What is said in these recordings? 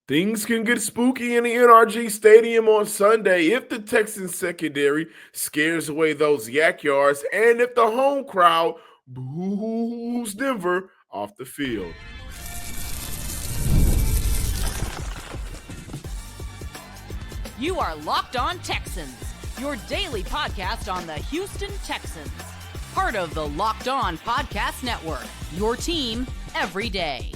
Things can get spooky in the NRG Stadium on Sunday if the Texans secondary scares away those yak yards and if the home crowd boos Denver off the field. You are Locked On Texans, your daily podcast on the Houston Texans. Part of the Locked On Podcast Network, your team every day.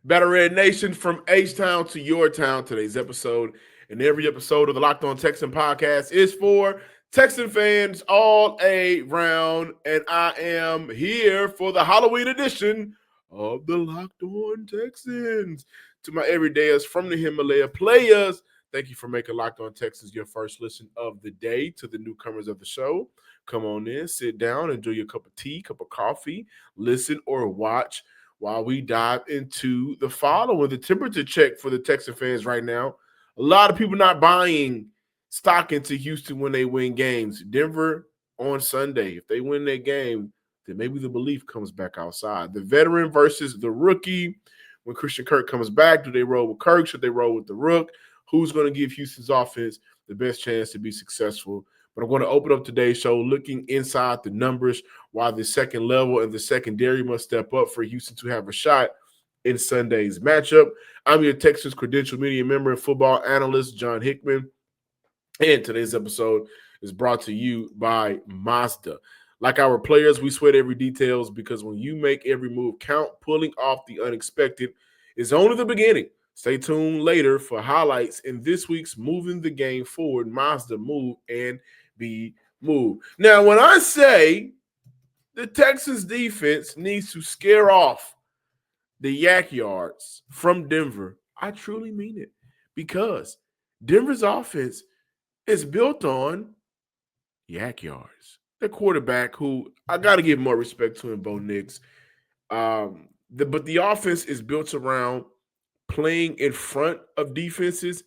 Battle Red Nation, from H-Town to your town. Today's episode and every episode of the Locked On Texan podcast is for Texan fans all around, and I am here for the Halloween edition of the Locked On Texans. To my everydayers from the Himalaya players, thank you for making Locked On Texans your first listen of the day. To the newcomers of the show, come on in, sit down, enjoy your cup of tea, cup of coffee, listen or watch while we dive into the following. The temperature check for the Texan fans right now. A lot of people not buying stock into Houston when they win games. Denver on Sunday, if they win that game, then maybe the belief comes back outside. The veteran versus the rookie. When Christian Kirk comes back, do they roll with Kirk? Should they roll with the rook? Who's going to give Houston's offense the best chance to be successful? But I'm going to open up today's show looking inside the numbers, why the second level and the secondary must step up for Houston to have a shot in Sunday's matchup. I'm your Texans credential media member and football analyst, John Hickman. And today's episode is brought to you by Mazda. Like our players, we sweat every details because when you make every move count, pulling off the unexpected is only the beginning. Stay tuned later for highlights in this week's Moving the Game Forward Mazda Move and Be Moved. Now, when I say the Texans defense needs to scare off the yak yards from Denver, I truly mean it, because Denver's offense is built on yak yards. The quarterback, who I got to give more respect to, in Bo Nix. But the offense is built around playing in front of defenses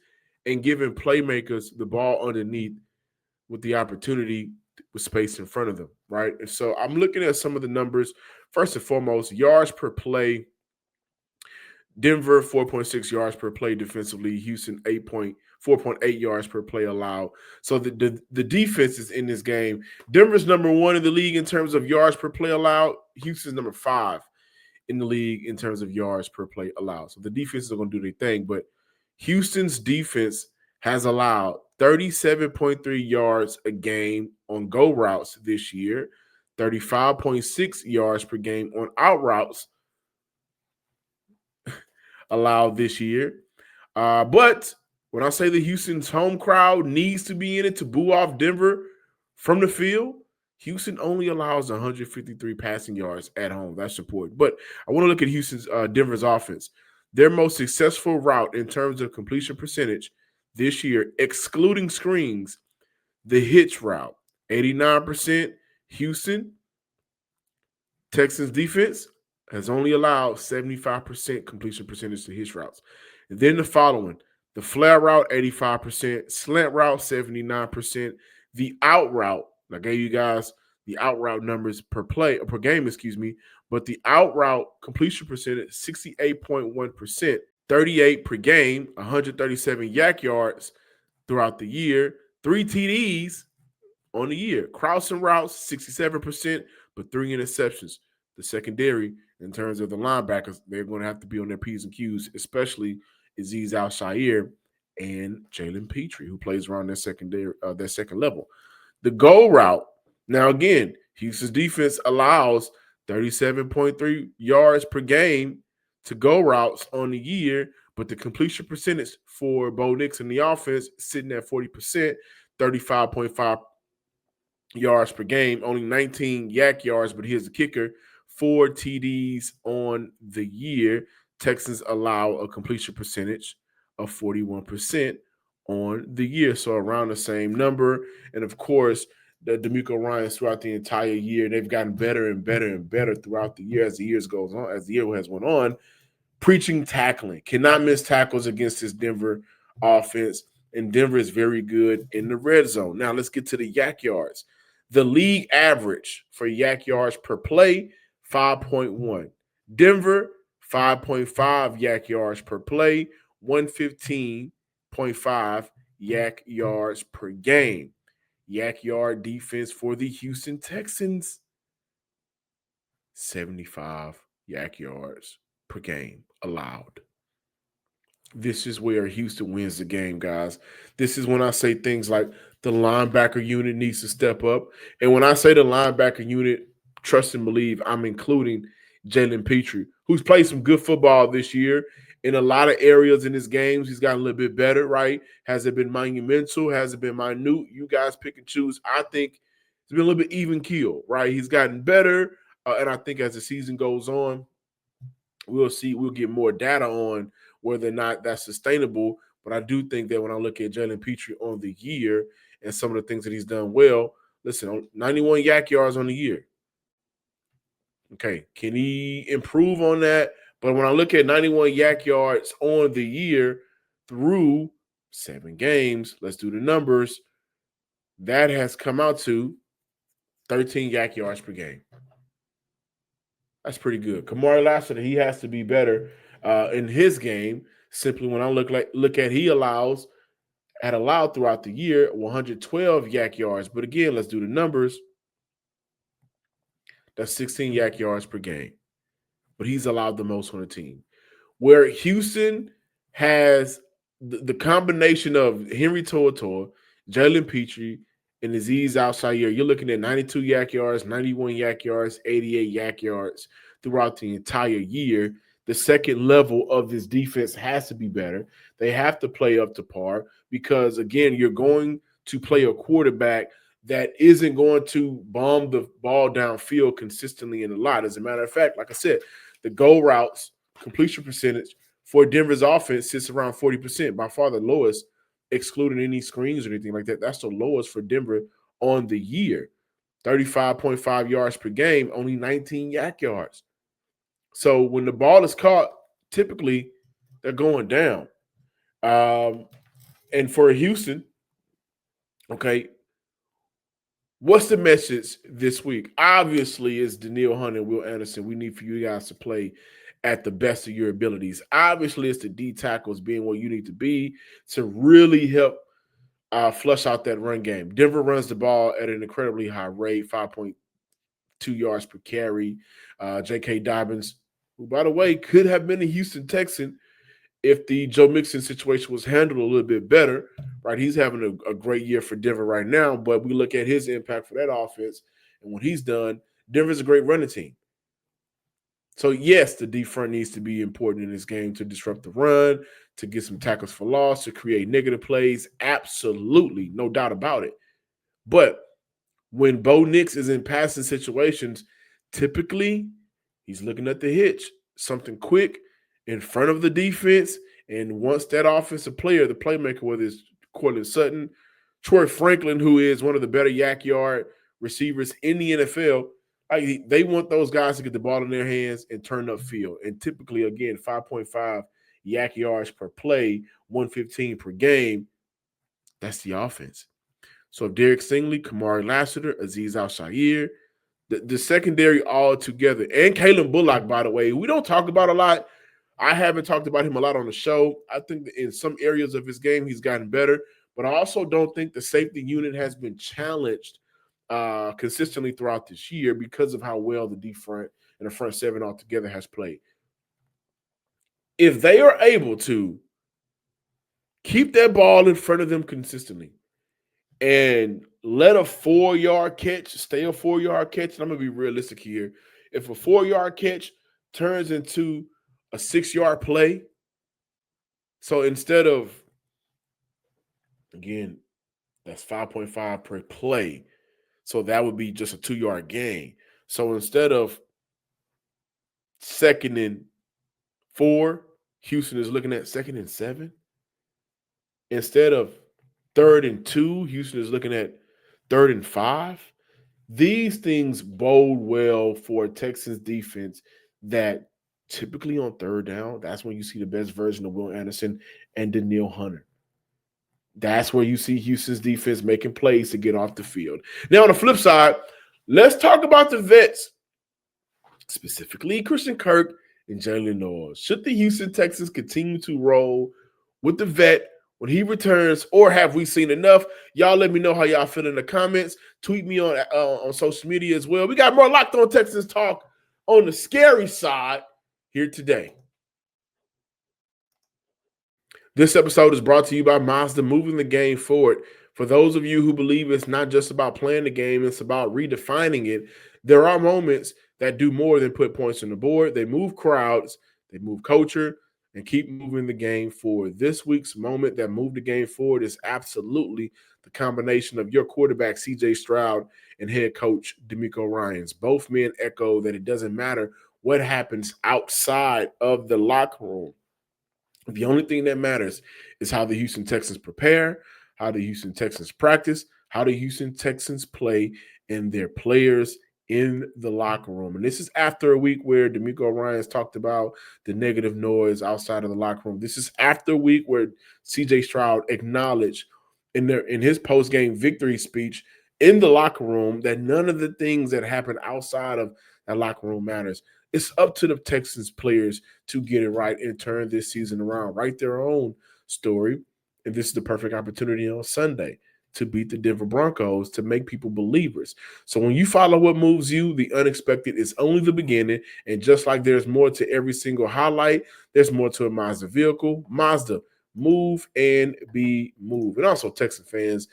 and giving playmakers the ball underneath with the opportunity with space in front of them, right? And so I'm looking at some of the numbers. First and foremost, yards per play. Denver, 4.6 yards per play defensively. Houston, 4.8 yards per play allowed. So the defenses in this game, Denver's number 1 in the league in terms of yards per play allowed. Houston's number 5 in the league in terms of yards per play allowed. So the defenses are going to do their thing. But Houston's defense has allowed 37.3 yards a game on go routes this year, 35.6 yards per game on out routes allowed this year. But when I say the Houston's home crowd needs to be in it to boo off Denver from the field, Houston only allows 153 passing yards at home. That's important. But I want to look at Denver's offense. Their most successful route in terms of completion percentage this year, excluding screens, the hitch route, 89%. Houston Texans defense has only allowed 75% completion percentage to hitch routes. And then the following: the flare route, 85%, slant route, 79%, the out route. I gave you guys the out route numbers per game, but the out route completion percentage, 68.1%, 38 per game, 137 yak yards throughout the year, 3 TDs on the year. Crossing routes, 67%, but 3 interceptions. The secondary, in terms of the linebackers, they're going to have to be on their P's and Q's, especially Azeez Al-Shaair and Jalen Petrie, who plays around their second level. The goal route, now again, Houston's defense allows 37.3 yards per game to go routes on the year, but the completion percentage for Bo Nix and the offense sitting at 40%, 35.5 yards per game, only 19 yak yards, but here's the kicker: 4 TDs on the year. Texans allow a completion percentage of 41% on the year, so around the same number. And of course, the DeMeco Ryans throughout the entire year, they've gotten better and better and better throughout the year as the year has went on. Preaching tackling, cannot miss tackles against this Denver offense, and Denver is very good in the red zone. Now let's get to the yak yards. The league average for yak yards per play, 5.1. Denver, 5.5 YAC yards per play, 115.5 YAC yards per game. YAC yard defense for the Houston Texans, 75 YAC yards per game allowed. This is where Houston wins the game, guys. This is when I say things like the linebacker unit needs to step up. And when I say the linebacker unit, trust and believe, I'm including Jalen Petrie, who's played some good football this year in a lot of areas in his games. He's gotten a little bit better, right? Has it been monumental? Has it been minute? You guys pick and choose. I think it's been a little bit even keel, right? He's gotten better. And I think as the season goes on, we'll see. We'll get more data on whether or not that's sustainable. But I do think that when I look at Jalen Petrie on the year and some of the things that he's done well, listen, 91 YAC yards on the year. Okay, can he improve on that? But when I look at 91 YAC yards on the year through 7 games, let's do the numbers. That has come out to 13 YAC yards per game. That's pretty good. Kamari Lassiter, he has to be better in his game. Simply when I look at he allowed throughout the year 112 YAC yards. But again, let's do the numbers. That's 16 YAC yards per game. But he's allowed the most on the team. Where Houston has the combination of Henry To'oTo'o, Jalen Petrie, and Azeez Al-Shaair, you're looking at 92 YAC yards, 91 YAC yards, 88 YAC yards throughout the entire year. The second level of this defense has to be better. They have to play up to par because, again, you're going to play a quarterback that isn't going to bomb the ball downfield consistently in a lot. As a matter of fact, like I said, the goal routes, completion percentage for Denver's offense sits around 40%, by far the lowest, excluding any screens or anything like that. That's the lowest for Denver on the year. 35.5 yards per game, only 19 YAC yards. So when the ball is caught, typically they're going down. And for Houston, okay, what's the message this week? Obviously, it's Danielle Hunter and Will Anderson. We need for you guys to play at the best of your abilities. Obviously, it's the D tackles being where you need to be to really help flush out that run game. Denver runs the ball at an incredibly high rate, 5.2 yards per carry. J.K. Dobbins, who, by the way, could have been a Houston Texan if the Joe Mixon situation was handled a little bit better, right? He's having a great year for Denver right now, but we look at his impact for that offense and what he's done. Denver's a great running team. So, yes, the deep front needs to be important in this game to disrupt the run, to get some tackles for loss, to create negative plays. Absolutely, no doubt about it. But when Bo Nix is in passing situations, typically he's looking at the hitch, something quick in front of the defense. And once that offensive player, the playmaker, whether it's Cortland Sutton, Troy Franklin, who is one of the better YAC yard receivers in the NFL, they want those guys to get the ball in their hands and turn upfield. And typically, again, 5.5 YAC yards per play, 115 per game. That's the offense. So if Derek Stingley, Kamari Lassiter, Azeez Al-Shaair, the secondary all together, and Kalen Bullock, by the way, we don't talk about a lot. I haven't talked about him a lot on the show. I think that in some areas of his game, he's gotten better. But I also don't think the safety unit has been challenged consistently throughout this year because of how well the deep front and the front seven altogether has played. If they are able to keep that ball in front of them consistently and let a 4-yard catch stay a 4-yard catch, and I'm going to be realistic here. If a 4-yard catch turns into a 6-yard play, so instead of, again, that's 5.5 per play, so that would be just a 2-yard gain. So instead of 2nd and 4, Houston is looking at 2nd and 7. Instead of 3rd and 2, Houston is looking at 3rd and 5. These things bode well for Texans defense that typically on 3rd down, that's when you see the best version of Will Anderson and Danielle Hunter. That's where you see Houston's defense making plays to get off the field. Now, on the flip side, let's talk about the vets, specifically Christian Kirk in Jaylin Noel. Should the Houston Texans continue to roll with the vet when he returns, or have we seen enough? Y'all let me know how y'all feel in the comments. Tweet me on social media as well. We got more Locked On Texans talk on the scary side here today. This episode is brought to you by Mazda, moving the game forward. For those of you who believe it's not just about playing the game, it's about redefining it, there are moments that do more than put points on the board. They move crowds, they move culture, and keep moving the game forward. This week's moment that moved the game forward is absolutely the combination of your quarterback, C.J. Stroud, and head coach, DeMeco Ryans. Both men echo that it doesn't matter what happens outside of the locker room. The only thing that matters is how the Houston Texans prepare, how the Houston Texans practice, how the Houston Texans play, and their players in the locker room. And this is after a week where DeMeco Ryans talked about the negative noise outside of the locker room. This is after a week where C.J. Stroud acknowledged in his post-game victory speech in the locker room that none of the things that happen outside of that locker room matters. It's up to the Texans players to get it right and turn this season around, write their own story. And this is the perfect opportunity on Sunday to beat the Denver Broncos, to make people believers. So when you follow what moves you, the unexpected is only the beginning. And just like there's more to every single highlight, there's more to a Mazda vehicle. Mazda, move and be moved. And also, Texan fans,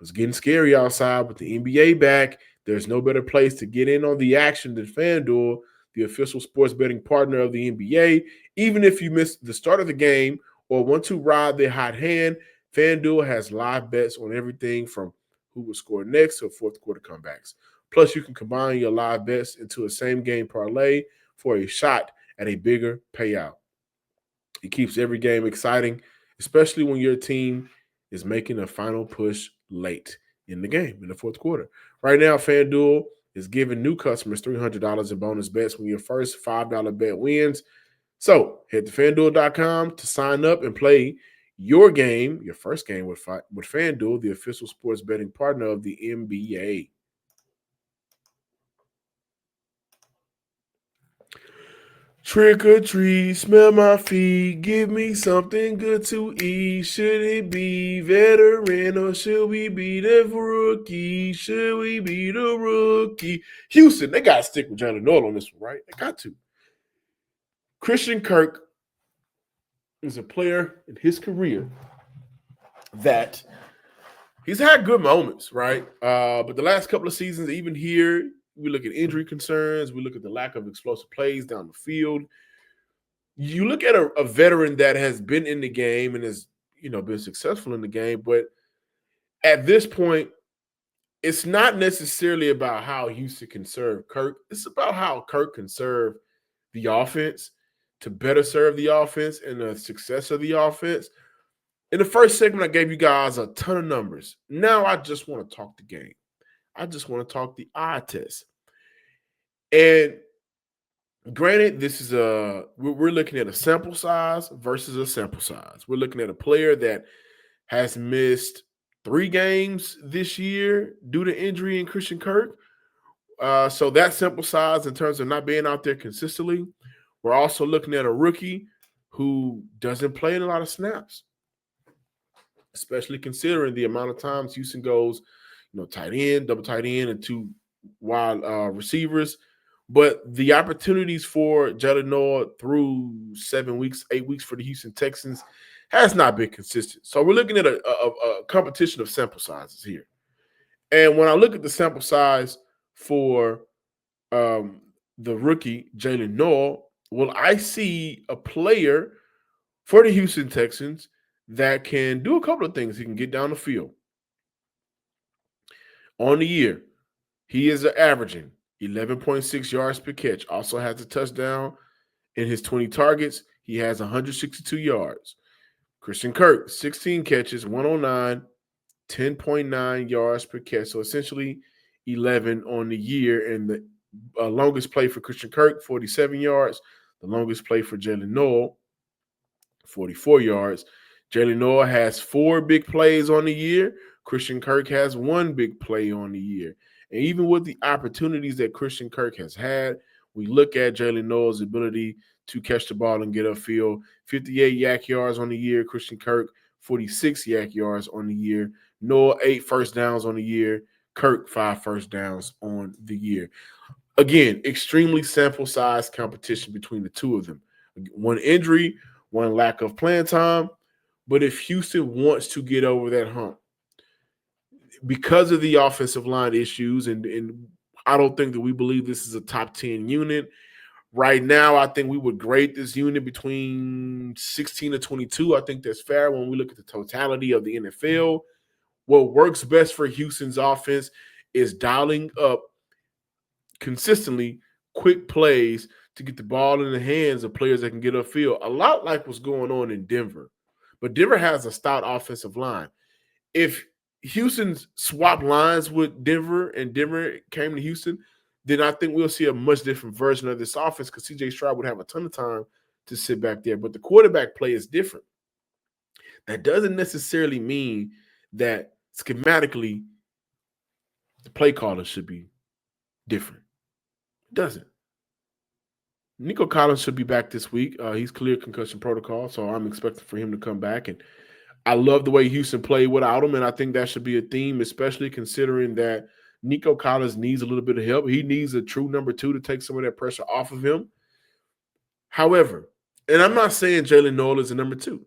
it's getting scary outside with the NBA back. There's no better place to get in on the action than FanDuel, the official sports betting partner of the NBA. Even if you missed the start of the game or want to ride the hot hand, FanDuel has live bets on everything from who will score next to fourth quarter comebacks. Plus, you can combine your live bets into a same-game parlay for a shot at a bigger payout. It keeps every game exciting, especially when your team is making a final push late in the game, in the fourth quarter. Right now, FanDuel is giving new customers $300 in bonus bets when your first $5 bet wins. So head to FanDuel.com to sign up and play your game, your first game with FanDuel, the official sports betting partner of the NBA. Trick or treat, smell my feet, give me something good to eat. Should it be veteran or should we be the rookie? Should we be the rookie? Houston, they got to stick with Jaylin Noel on this one, right? They got to. Christian Kirk is a player in his career that he's had good moments, right? But the last couple of seasons, even here, we look at injury concerns. We look at the lack of explosive plays down the field. You look at a veteran that has been in the game and has, been successful in the game, but at this point, it's not necessarily about how Houston can serve Kirk. It's about how Kirk can serve the offense, to better serve the offense and the success of the offense. In the first segment, I gave you guys a ton of numbers. Now I just want to talk the game. I just want to talk the eye test. And granted, this is we're looking at a sample size versus a sample size. We're looking at a player that has missed 3 games this year due to injury in Christian Kirk. So that sample size in terms of not being out there consistently. We're also looking at a rookie who doesn't play in a lot of snaps, especially considering the amount of times Houston goes, tight end, double tight end, and 2 wide receivers. But the opportunities for Jaylin Noel through 7 weeks, 8 weeks for the Houston Texans has not been consistent. So we're looking at a competition of sample sizes here. And when I look at the sample size for the rookie, Jaylin Noel, well, I see a player for the Houston Texans that can do a couple of things. He can get down the field. On the year, he is averaging 11.6 yards per catch. Also has a touchdown in his 20 targets. He has 162 yards. Christian Kirk, 16 catches, 109, 10.9 yards per catch. So essentially 11 on the year. And the longest play for Christian Kirk, 47 yards. The longest play for Jaylin Noel, 44 yards. Jaylin Noel has 4 big plays on the year. Christian Kirk has 1 big play on the year. And even with the opportunities that Christian Kirk has had, We look at Jaylin Noel's ability to catch the ball and get upfield. 58 YAC yards on the year. Christian Kirk, 46 YAC yards on the year. Noel, 8 first downs on the year. Kirk, 5 first downs on the year. Again, extremely sample size competition between the two of them. One injury, one lack of playing time. But if Houston wants to get over that hump, because of the offensive line issues, and I don't think that we believe this is a top 10 unit. Right now, I think we would grade this unit between 16 to 22. I think that's fair when we look at the totality of the NFL. What works best for Houston's offense is dialing up consistently quick plays to get the ball in the hands of players that can get upfield. A lot like what's going on in Denver. But Denver has a stout offensive line. If Houston swapped lines with Denver and Denver came to Houston, then I think we'll see a much different version of this offense because C.J. Stroud would have a ton of time to sit back there. But the quarterback play is different. That doesn't necessarily mean that schematically the play caller should be different. It doesn't. Nico Collins should be back this week. He's cleared concussion protocol, so I'm expecting for him to come back. And I love the way Houston played without him, and I think that should be a theme, especially considering that Nico Collins needs a little bit of help. He needs a true number 2 to take some of that pressure off of him. However, and I'm not saying Jaylin Noel is a number 2,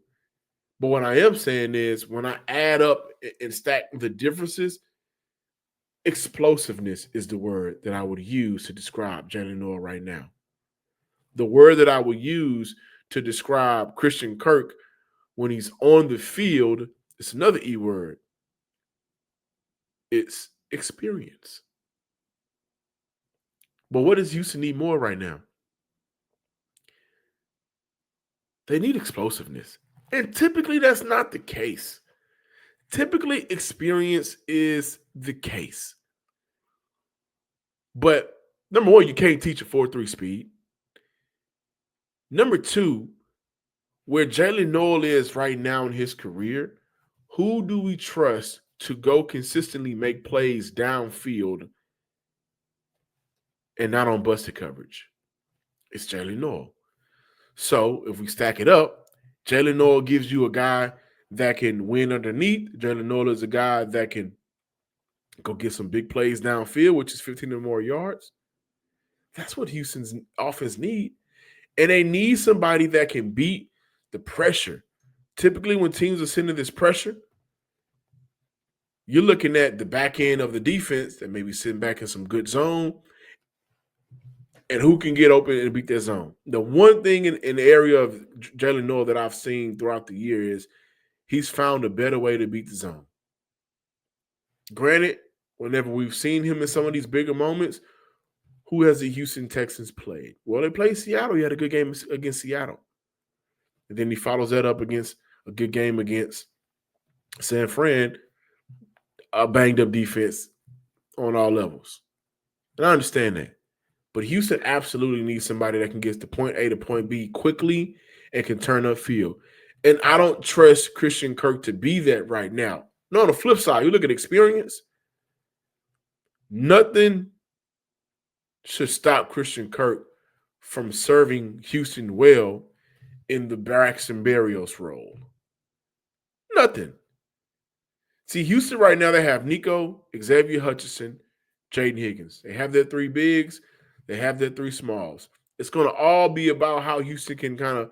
but what I am saying is when I add up and stack the differences, explosiveness is the word that I would use to describe Jaylin Noel right now. The word that I would use to describe Christian Kirk when he's on the field, it's another E word. It's experience. But what does Houston need more right now? They need explosiveness. And typically that's not the case. Typically experience is the case. But number one, you can't teach a 4.3 speed. Number 2, where Jaylin Noel is right now in his career, who do we trust to go consistently make plays downfield and not on busted coverage? It's Jaylin Noel. So if we stack it up, Jaylin Noel gives you a guy that can win underneath. Jaylin Noel is a guy that can go get some big plays downfield, which is 15 or more yards. That's what Houston's offense need. And they need somebody that can beat the pressure. Typically, when teams are sending this pressure, you're looking at the back end of the defense that may be sitting back in some good zone and who can get open and beat that zone. The one thing in the area of Jaylin Noel that I've seen throughout the year is he's found a better way to beat the zone. Granted, whenever we've seen him in some of these bigger moments, who has the Houston Texans played? Well, they played Seattle. He had a good game against Seattle. And then he follows that up against a good game against San Fran, a banged-up defense on all levels. And I understand that. But Houston absolutely needs somebody that can get to point A to point B quickly and can turn upfield. And I don't trust Christian Kirk to be that right now. No, on the flip side, you look at experience, nothing should stop Christian Kirk from serving Houston well in the Braxton Berrios role. Nothing. See, Houston right now, they have Nico, Xavier Hutchinson, Jaden Higgins. They have their 3 bigs. They have their 3 smalls. It's going to all be about how Houston can kind of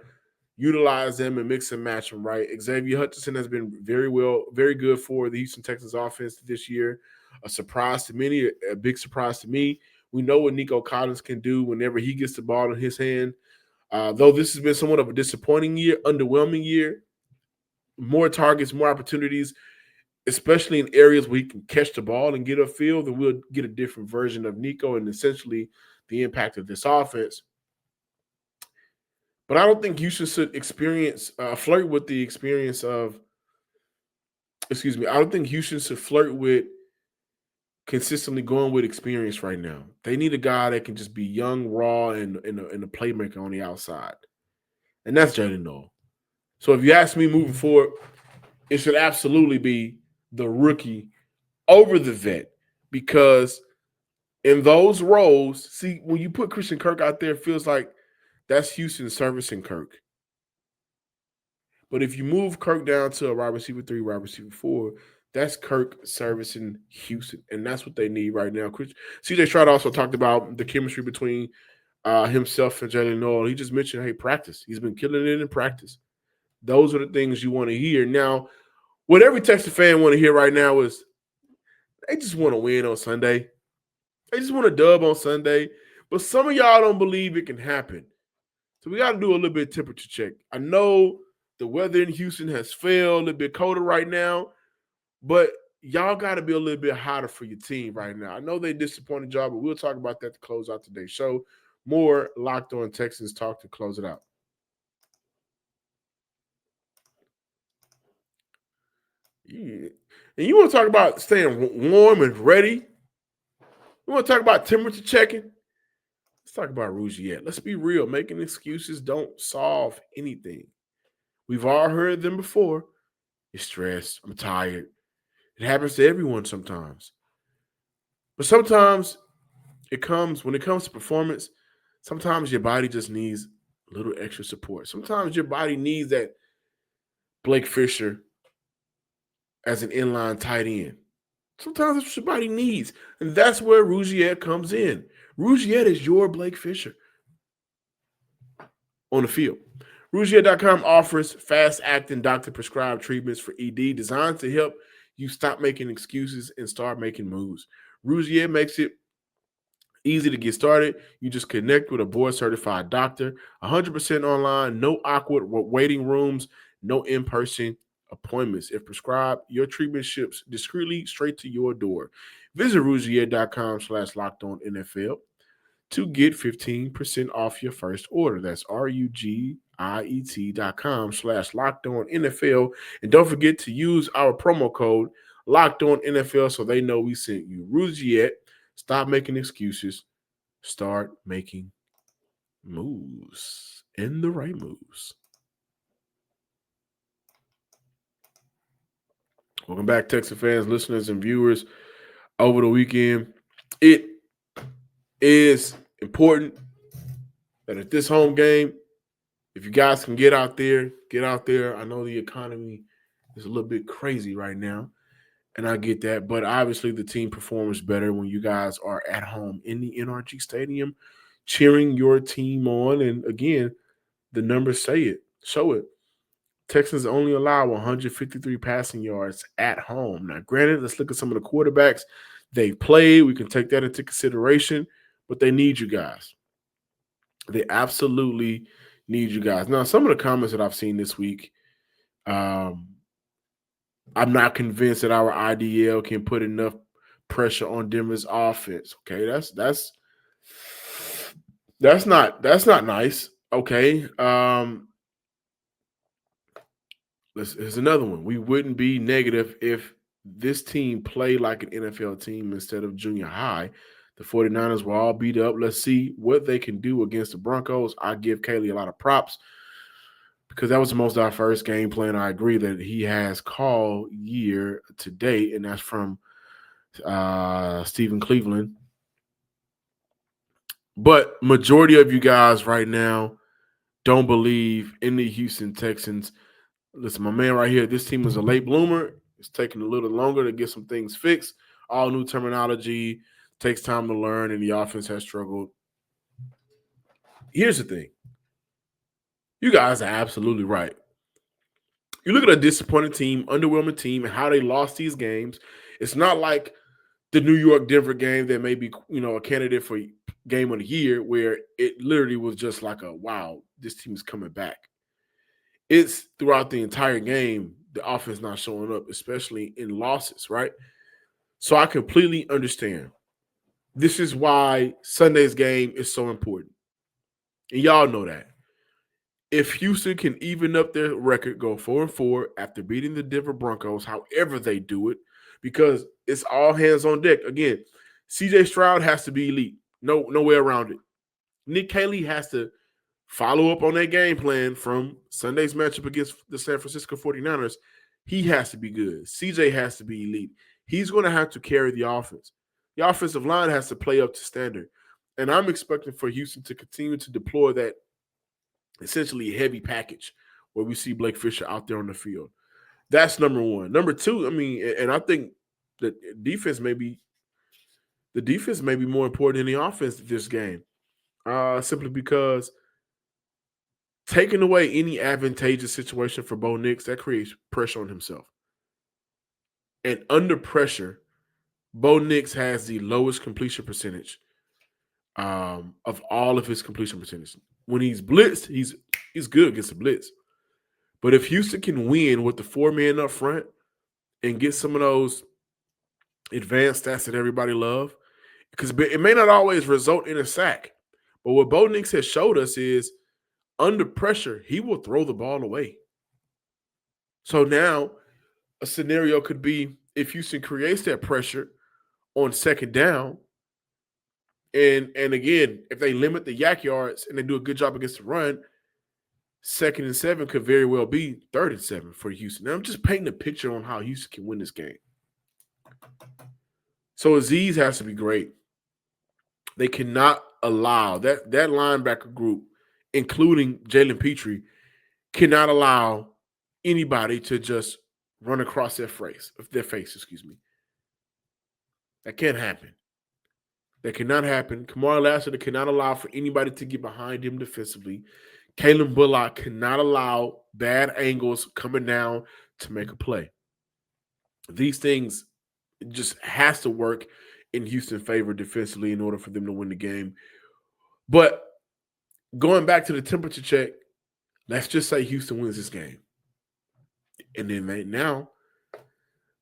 utilize them and mix and match them, right? Xavier Hutchinson has been very good for the Houston Texans offense this year. A surprise to many, a big surprise to me. We know what Nico Collins can do whenever he gets the ball in his hand. Though this has been somewhat of a disappointing year, underwhelming year, more targets, more opportunities, especially in areas where he can catch the ball and get upfield, and we'll get a different version of Nico and essentially the impact of this offense. But I don't think Houston should flirt with the experience of – I don't think Houston should flirt with consistently going with experience right now. They need a guy that can just be young, raw, and a playmaker on the outside. And that's Jaylin Noel. So if you ask me moving forward, it should absolutely be the rookie over the vet because in those roles, see, when you put Christian Kirk out there, it feels like that's Houston servicing Kirk. But if you move Kirk down to a wide receiver 3, wide receiver 4, that's Kirk servicing Houston. And that's what they need right now. CJ Stroud also talked about the chemistry between himself and Jaylin Noel. He just mentioned, hey, practice. He's been killing it in practice. Those are the things you want to hear. Now, what every Texas fan want to hear right now is they just want to win on Sunday. They just want a dub on Sunday. But some of y'all don't believe it can happen. So we got to do a little bit of temperature check. I know the weather in Houston has failed, a little bit colder right now, but y'all got to be a little bit hotter for your team right now. I know they disappointed y'all, but we'll talk about that to close out today's show. More Locked On Texans talk to close it out. Yeah. And you want to talk about staying warm and ready? You want to talk about temperature checking? Let's talk about Rugiet. Let's be real. Making excuses don't solve anything. We've all heard them before. You're stressed. I'm tired. It happens to everyone sometimes. But sometimes when it comes to performance, sometimes your body just needs a little extra support. Sometimes your body needs that Blake Fisher as an inline tight end. Sometimes that's what your body needs. And that's where Rugiet comes in. Rugiet is your Blake Fisher on the field. Rugiet.com offers fast-acting doctor-prescribed treatments for ED designed to help you stop making excuses and start making moves. Rugiet makes it easy to get started. You just connect with a board-certified doctor, 100% online, no awkward waiting rooms, no in-person appointments. If prescribed, your treatment ships discreetly straight to your door. Visit Rugiet.com/LockedOnNFL to get 15% off your first order. That's RUGIET.com/LockedOnNFL. And don't forget to use our promo code LockedOnNFL so they know we sent you. Rugiet, stop making excuses. Start making moves. And the right moves. Welcome back, Texas fans, listeners, and viewers. Over the weekend, it is important that at this home game, if you guys can get out there, get out there. I know the economy is a little bit crazy right now, and I get that. But obviously, the team performs better when you guys are at home in the NRG Stadium cheering your team on. And again, the numbers say it, show it. Texans only allow 153 passing yards at home. Now, granted, let's look at some of the quarterbacks they played. We can take that into consideration, but they need you guys. They absolutely need you guys. Now, some of the comments that I've seen this week, I'm not convinced that our IDL can put enough pressure on Denver's offense. Okay, that's not nice. Okay. Here's another one. We wouldn't be negative if this team played like an NFL team instead of junior high. The 49ers were all beat up. Let's see what they can do against the Broncos. I give Kaylee a lot of props because that was the most diverse game plan. I agree that he has called year to date, and that's from Stephen Cleveland. But majority of you guys right now don't believe in the Houston Texans. Listen, my man right here, this team is a late bloomer. It's taking a little longer to get some things fixed. All new terminology takes time to learn, and the offense has struggled. Here's the thing. You guys are absolutely right. You look at a disappointing team, underwhelming team, and how they lost these games. It's not like the New York-Denver game that may be, a candidate for game of the year where it literally was just like wow, this team is coming back. It's throughout the entire game, the offense not showing up, especially in losses, right? So I completely understand. This is why Sunday's game is so important. And y'all know that. If Houston can even up their record, go 4-4 after beating the Denver Broncos, however they do it, because it's all hands on deck. Again, CJ Stroud has to be elite. No way around it. Nick Caley has to follow up on that game plan from Sunday's matchup against the San Francisco 49ers. He has to be good. CJ has to be elite. He's going to have to carry the offense. the offensive line has to play up to standard. And I'm expecting for Houston to continue to deploy that essentially heavy package where we see Blake Fisher out there on the field. That's number one. Number two, I mean, and I think the defense may be more important than the offense this game, simply because taking away any advantageous situation for Bo Nix, that creates pressure on himself. And under pressure, Bo Nix has the lowest completion percentage of all of his completion percentage. When he's blitzed, he's good against the blitz. But if Houston can win with the 4-man up front and get some of those advanced stats that everybody love, because it may not always result in a sack. But what Bo Nix has showed us is under pressure, he will throw the ball away. So now a scenario could be if Houston creates that pressure on second down, and again, if they limit the YAC yards and they do a good job against the run, 2nd and 7 could very well be 3rd and 7 for Houston. Now, I'm just painting a picture on how Houston can win this game. So Azeez has to be great. They cannot allow that linebacker group, including Jalen Petrie, cannot allow anybody to just run across their face. That can't happen. That cannot happen. Kamari Lassiter cannot allow for anybody to get behind him defensively. Kalen Bullock cannot allow bad angles coming down to make a play. These things just has to work in Houston's favor defensively in order for them to win the game. But going back to the temperature check, let's just say Houston wins this game. And then now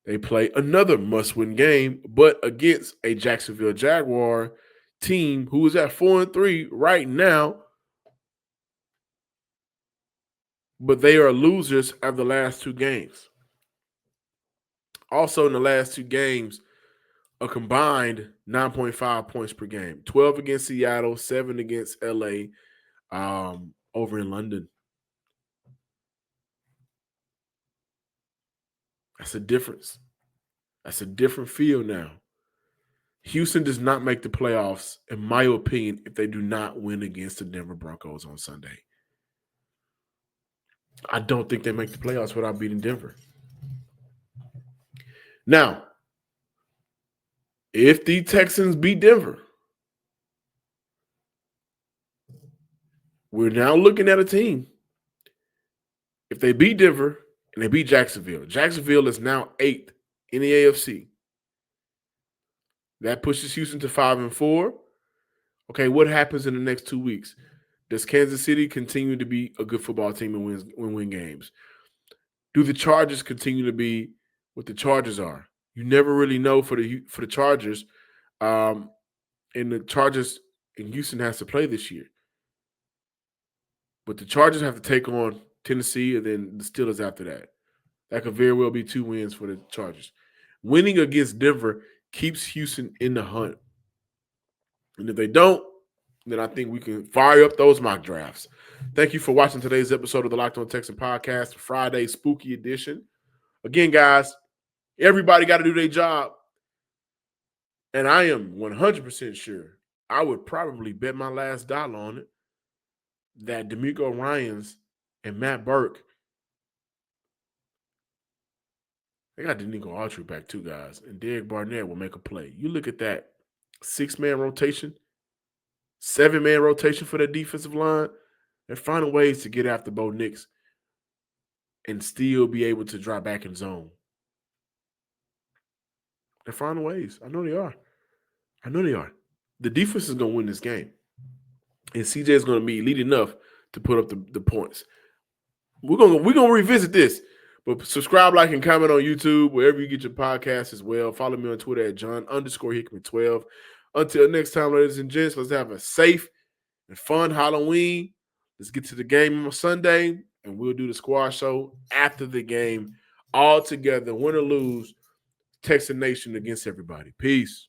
they play another must-win game, but against a Jacksonville Jaguar team who is at 4-3 right now, but they are losers of the last 2 games. Also in the last 2 games, a combined 9.5 points per game. 12 against Seattle, 7 against LA, over in London. That's a difference. That's a different feel now. Houston does not make the playoffs, in my opinion, if they do not win against the Denver Broncos on Sunday. I don't think they make the playoffs without beating Denver. Now, if the Texans beat Denver, we're now looking at a team. If they beat Denver and they beat Jacksonville, Jacksonville is now 8th in the AFC. That pushes Houston to 5-4. Okay, what happens in the next 2 weeks? Does Kansas City continue to be a good football team and win games? Do the Chargers continue to be what the Chargers are? You never really know for the Chargers, and the Chargers and Houston has to play this year. But the Chargers have to take on Tennessee and then the Steelers after that. That could very well be 2 wins for the Chargers. Winning against Denver keeps Houston in the hunt. And if they don't, then I think we can fire up those mock drafts. Thank you for watching today's episode of the Locked On Texans podcast, Friday Spooky Edition. Again, guys, everybody got to do their job. And I am 100% sure I would probably bet my last dollar on it that D'Amico Ryans and Matt Burke, they got Danico Autry back too, guys. And Derek Barnett will make a play. You look at that 6-man rotation, 7-man rotation for that defensive line. They're finding ways to get after Bo Nix and still be able to drop back in zone. They're finding ways. I know they are. The defense is going to win this game. And CJ is going to be elite enough to put up the points. We're gonna revisit this. But subscribe, like, and comment on YouTube, wherever you get your podcasts as well. Follow me on Twitter at John_Hickman12. Until next time, ladies and gents, let's have a safe and fun Halloween. Let's get to the game on Sunday, and we'll do the squad show after the game all together, win or lose, Texan Nation against everybody. Peace.